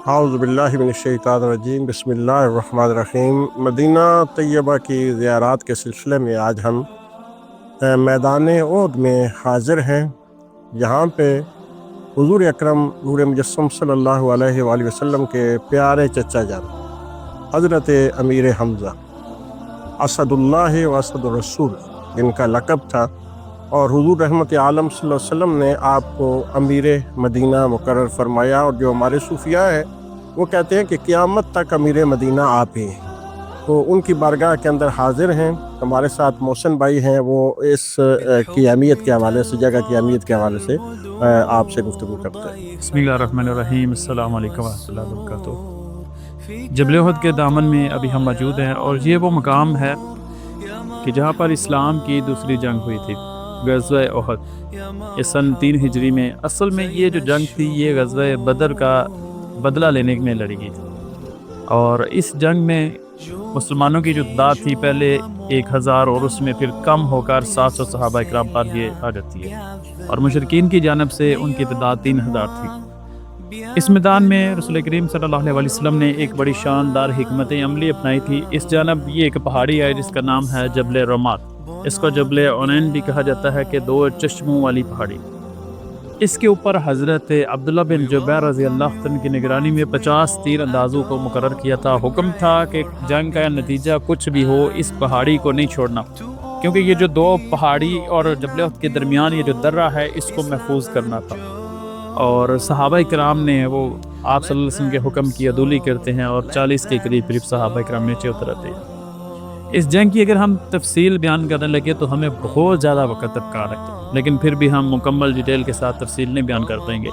اعوذ باللہ من الشیطان الرجیم، بسم اللہ الرحمن الرحیم۔ مدینہ طیبہ کی زیارات کے سلسلے میں آج ہم میدان احد میں حاضر ہیں، یہاں پہ حضور اکرم نور مجسم صلی اللہ علیہ وآلہ وسلم کے پیارے چچا جان حضرت امیر حمزہ اسد اللہ و اسد الرسول جن کا لقب تھا، اور حضور رحمت عالم صلی اللہ علیہ وسلم نے آپ کو امیر مدینہ مقرر فرمایا، اور جو ہمارے صوفیاء ہیں وہ کہتے ہیں کہ قیامت تک امیر مدینہ آپ ہی ہیں۔ تو ان کی بارگاہ کے اندر حاضر ہیں۔ ہمارے ساتھ محسن بھائی ہیں، وہ اس کی اہمیت کے حوالے سے، جگہ کی اہمیت کے حوالے سے آپ سے گفتگو کرتے ہیں۔ بسم اللہ الرحمن الرحیم۔ السلام علیکم ورحمۃ اللہ وبرکاتہ۔ جبل احد کے دامن میں ابھی ہم موجود ہیں، اور یہ وہ مقام ہے کہ جہاں پر اسلام کی دوسری جنگ ہوئی تھی، غزوہ احد۔ یہ سن 3 ہجری میں اصل میں یہ جو جنگ تھی یہ غزوہ بدر کا بدلہ لینے میں لڑی گئی تھی، اور اس جنگ میں مسلمانوں کی جو تعداد تھی پہلے 1000 اور اس میں پھر کم ہو کر 700 صحابہ اکرام پر یہ آ جاتی ہے، اور مشرکین کی جانب سے ان کی تعداد 3000 تھی۔ اس میدان میں رسول کریم صلی اللہ علیہ وسلم نے ایک بڑی شاندار حکمت عملی اپنائی تھی۔ اس جانب یہ ایک پہاڑی ہے جس کا نام ہے جبل رمات، اس کو جبل عنین بھی کہا جاتا ہے کہ 2 چشموں والی پہاڑی۔ اس کے اوپر حضرت عبداللہ بن جبیر رضی اللہ عنہ کی نگرانی میں 50 تیر اندازوں کو مقرر کیا تھا۔ حکم تھا کہ جنگ کا نتیجہ کچھ بھی ہو اس پہاڑی کو نہیں چھوڑنا، کیونکہ یہ جو 2 پہاڑی اور جبل احد کے درمیان یہ جو درہ ہے اس کو محفوظ کرنا تھا، اور صحابہ کرام نے وہ آپ صلی اللہ علیہ وسلم کے حکم کی عدولی کرتے ہیں، اور 40 کے قریب صحابہ کرام نیچے اترتے ہیں۔ اس جنگ کی اگر ہم تفصیل بیان کرنے لگے تو ہمیں بہت زیادہ وقت درکار ہے، لیکن پھر بھی ہم مکمل ڈیٹیل کے ساتھ تفصیل نہیں بیان کر پائیں گے۔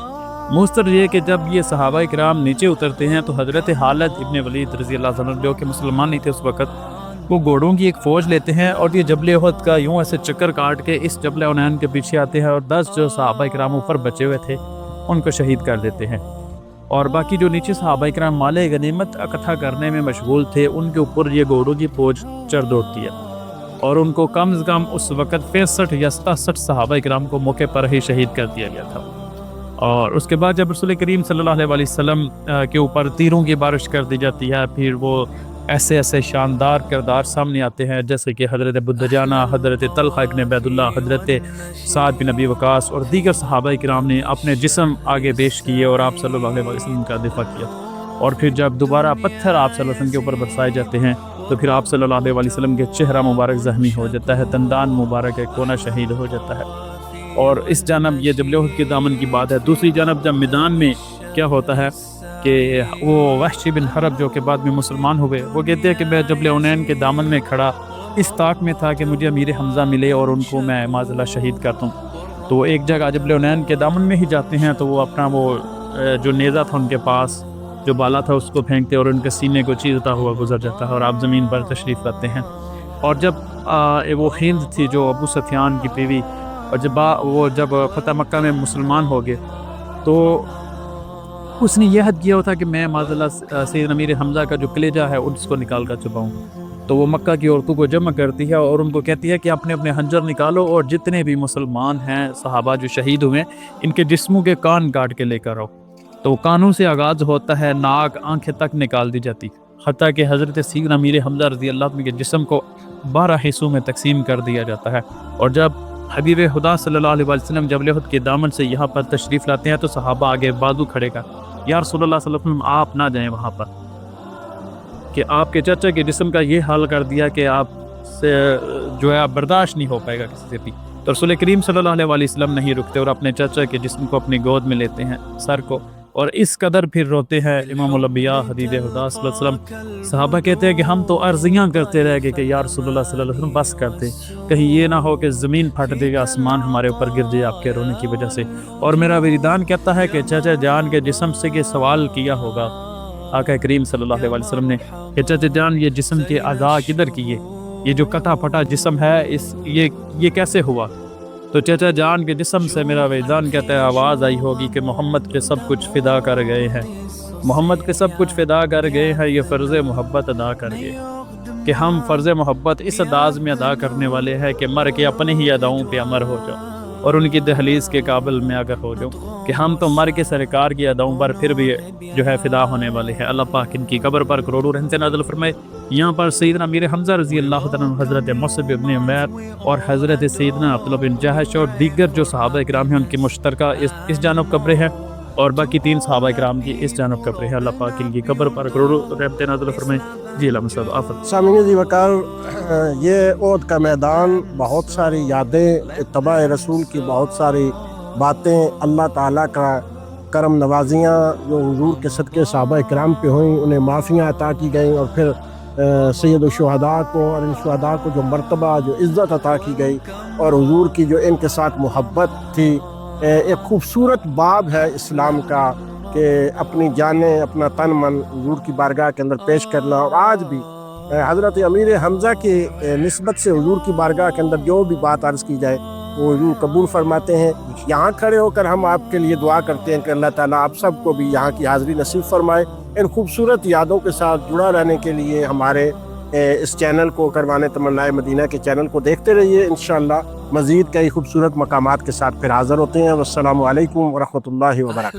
مستر یہ کہ جب یہ صحابہ کرام نیچے اترتے ہیں تو حضرت خالد ابن ولید رضی اللہ عنہ جو کہ مسلمان نہیں تھے اس وقت، وہ گھوڑوں کی ایک فوج لیتے ہیں اور یہ جبل احد کا یوں ایسے چکر کاٹ کے اس جبل عنین کے پیچھے آتے ہیں، اور 10 جو صحابہ کرام اوپر بچے ہوئے تھے ان کو شہید کر دیتے ہیں، اور باقی جو نیچے صحابہ کرام مال غنیمت اکٹھا کرنے میں مشغول تھے ان کے اوپر یہ گھوڑوں کی فوج چڑھ دوڑتی ہے، اور ان کو کم از کم اس وقت 65 یا 67 صحابہ کرام کو موقع پر ہی شہید کر دیا گیا تھا۔ اور اس کے بعد جب رسول کریم صلی اللہ علیہ وسلم کے اوپر تیروں کی بارش کر دی جاتی ہے، پھر وہ ایسے شاندار کردار سامنے آتے ہیں جیسے کہ حضرت ابو دجانہ، حضرت طلحہ ابن عبید اللہ، حضرت سعد بن ابی وقاص اور دیگر صحابہ کرام نے اپنے جسم آگے پیش کیے اور آپ صلی اللہ علیہ وسلم کا دفاع کیا، اور پھر جب دوبارہ پتھر آپ صلی اللہ علیہ وسلم کے اوپر برسائے جاتے ہیں تو پھر آپ صلی اللہ علیہ وسلم کے چہرہ مبارک زخمی ہو جاتا ہے، دندان مبارک ایک کونا شہید ہو جاتا ہے۔ اور اس جانب یہ جبل احد کے دامن کی بات ہے۔ دوسری جانب جب میدان میں کیا ہوتا ہے کہ وہ وحشی بن حرب جو کہ بعد میں مسلمان ہوئے، وہ کہتے ہیں کہ میں جبل عنین کے دامن میں کھڑا اس طاق میں تھا کہ مجھے امیر حمزہ ملے اور ان کو میں معاذ اللہ شہید کر دوں۔ تو وہ ایک جگہ جبل عنین کے دامن میں ہی جاتے ہیں تو وہ اپنا وہ جو نیزہ تھا ان کے پاس جو بالا تھا اس کو پھینکتے اور ان کے سینے کو چیرتا ہوا گزر جاتا ہے، اور آپ زمین پر تشریف لاتے ہیں۔ اور جب وہ ہند تھی جو ابو سفیان کی بیوی، اور جب فتح مکہ میں مسلمان ہو گئے تو اس نے یہ عہد کیا تھا کہ میں معاذ اللہ سید امیر حمزہ کا جو کلیجہ ہے اس کو نکال کر چھپاؤں۔ تو وہ مکہ کی عورتوں کو جمع کرتی ہے اور ان کو کہتی ہے کہ اپنے اپنے خنجر نکالو، اور جتنے بھی مسلمان ہیں صحابہ جو شہید ہوئے ان کے جسموں کے کان کاٹ کے لے کر آؤ۔ تو کانوں سے آغاز ہوتا ہے، ناک آنکھیں تک نکال دی جاتی، حتیٰ کہ حضرت سید امیر حمزہ رضی اللہ عنہ کے جسم کو 12 حصوں میں تقسیم کر دیا جاتا ہے۔ اور جب حبیب خدا صلی اللہ علیہ وسلم جبل احد کے دامن سے یہاں پر تشریف لاتے ہیں تو صحابہ آگے بازو کھڑے کر، یا رسول اللہ صلی اللہ علیہ وسلم آپ نہ جائیں وہاں پر، کہ آپ کے چچا کے جسم کا یہ حال کر دیا کہ آپ سے جو ہے برداشت نہیں ہو پائے گا کسی سے بھی۔ تو رسول کریم صلی اللہ علیہ وسلم نہیں رکتے اور اپنے چچا کے جسم کو اپنی گود میں لیتے ہیں، سر کو، اور اس قدر پھر روتے ہیں امام الانبیاء حبیب خدا صلی اللہ علیہ وسلم۔ صحابہ کہتے ہیں کہ ہم تو عرضیاں کرتے رہ گئے کہ یا رسول اللہ صلی اللہ علیہ وسلم بس کرتے، کہیں یہ نہ ہو کہ زمین پھٹ دے گا، آسمان ہمارے اوپر گر جائے آپ کے رونے کی وجہ سے۔ اور میرا وریدان کہتا ہے کہ چچا جان کے جسم سے یہ سوال کیا ہوگا آقا کریم صلی اللہ علیہ وسلم نے کہ چچا جان یہ جسم کے اعضاء کدھر کیے، یہ جو کٹا پھٹا جسم ہے یہ کیسے ہوا؟ تو چچا جان کے جسم سے میرا وجدان کہتا ہے آواز آئی ہوگی کہ محمد کے سب کچھ فدا کر گئے ہیں، محمد کے سب کچھ فدا کر گئے ہیں، یہ فرض محبت ادا کر گئے، کہ ہم فرض محبت اس انداز میں ادا کرنے والے ہیں کہ مر کے اپنے ہی اداؤں پہ امر ہو جاؤ۔ اور ان کی دہلیز کے قابل میں اگر ہو جاؤں کہ ہم تو مر کے سرکار کی اداؤں پر پھر بھی جو ہے فدا ہونے والے ہیں۔ اللہ پاک ان کی قبر پر کروڑوں رحمت نازل فرمائے۔ یہاں پر سیدنا امیر حمزہ رضی اللہ تعالیٰ عنہ، حضرت مصعب ابن عمیر اور حضرت سیدنا عبداللہ بن جہش اور دیگر جو صحابہ کرام ہیں ان کی مشترکہ اس جانب قبریں ہیں، اور باقی 3 صحابہ کرام کی اس جانب قبریں ہیں۔ اللہ پاک ان کی قبر پر کروڑوں رحمت نازل فرمائے۔ جی علامہ صاحب آپ سامعین جی وقار، یہ احد کا میدان بہت ساری یادیں، اتباع رسول کی بہت ساری باتیں، اللہ تعالیٰ کا کرم نوازیاں جو حضور کے صدقے صحابہ کرام پہ ہوئیں، انہیں معافیاں عطا کی گئیں، اور پھر سید الشہداء کو اور ان شہداء کو جو مرتبہ، جو عزت عطا کی گئی، اور حضور کی جو ان کے ساتھ محبت تھی۔ ایک خوبصورت باب ہے اسلام کا کہ اپنی جانیں، اپنا تن من حضور کی بارگاہ کے اندر پیش کرنا۔ اور آج بھی حضرت امیر حمزہ کی نسبت سے حضور کی بارگاہ کے اندر جو بھی بات عرض کی جائے وہ حضور قبول فرماتے ہیں۔ یہاں کھڑے ہو کر ہم آپ کے لیے دعا کرتے ہیں کہ اللہ تعالیٰ آپ سب کو بھی یہاں کی حاضری نصیب فرمائے۔ ان خوبصورت یادوں کے ساتھ جڑا رہنے کے لیے ہمارے اس چینل کو، کروان تمنائے مدینہ کے چینل کو دیکھتے رہیے۔ انشاءاللہ مزید کئی خوبصورت مقامات کے ساتھ پھر حاضر ہوتے ہیں۔ والسلام علیکم ورحمۃ اللہ وبرکاتہ۔